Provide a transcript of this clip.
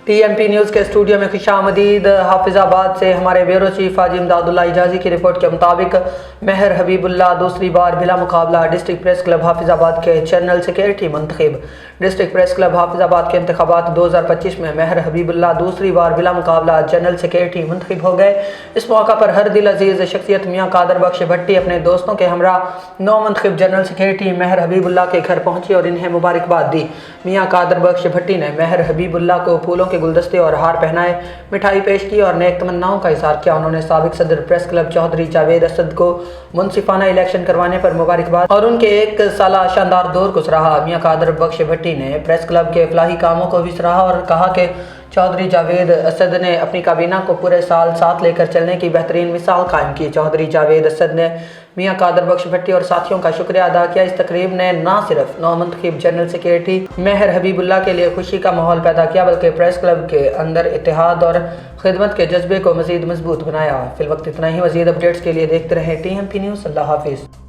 TMP news के studio में खुशामदीद। हाफिजाबाद से हमारे ब्यूरो चीफ हाजी इमदादुल्लाह इजाज़ी की रिपोर्ट के मुताबिक महर हबीबुल्लाह दूसरी बार बिला मुकाबला डिस्ट्रिक्ट प्रेस क्लब हाफिजाबाद के जनरल सेक्रेटरी मंतखब। डिस्ट्रिक्ट प्रेस क्लब हाफिजाबाद के इंतखाबात 2025 में महर हबीबुल्लाह दूसरी बार बिला मुकाबला जनरल सेक्रेटरी मंतखब हो गए। इस मौका पर हर दिल अजीज़ शख्सियत मियाँ कादर बख्श भट्टी अपने दोस्तों के हमरा नौ मंतखब जनरल सेक्रेटरी महर हबीबुल्लाह के घर पहुँची और इन्हें मुबारकबाद दी। मियाँ कादर बख्श भट्टी ने महर हबीबुल्लाह को फूलों के गुलदस्ते और हार पहनाए, मिठाई पेश की और नेक तमन्नाओं का इज़हार किया। उन्होंने साबिक सदर प्रेस क्लब चौधरी जावेद असद को मुनसिफाना इलेक्शन करवाने पर मुबारकबाद और उनके एक साला शानदार दौर को सराहा। मियाँ कादर बख्श भट्टी ने प्रेस क्लब के फलाही कामों को भी सराहा और कहा कि चौधरी जावेद असद ने अपनी काबीना को पूरे साल साथ लेकर चलने की बेहतरीन मिसाल कायम की। चौधरी जावेद असद ने मियाँ कादर बख्श भट्टी और साथियों का शुक्रिया अदा किया। इस तकरीब ने न सिर्फ नौ मंतखब जनरल सेक्रेटरी महर हबीबुल्लाह के लिए खुशी का माहौल पैदा किया बल्कि प्रेस क्लब के अंदर इत्तेहाद और खिदमत के जज्बे को मज़ीद मजबूत बनाया। फिलवक्त इतना ही। मज़ीद अपडेट्स के लिए देखते रहें TMP न्यूज़। अल्लाह हाफिज़।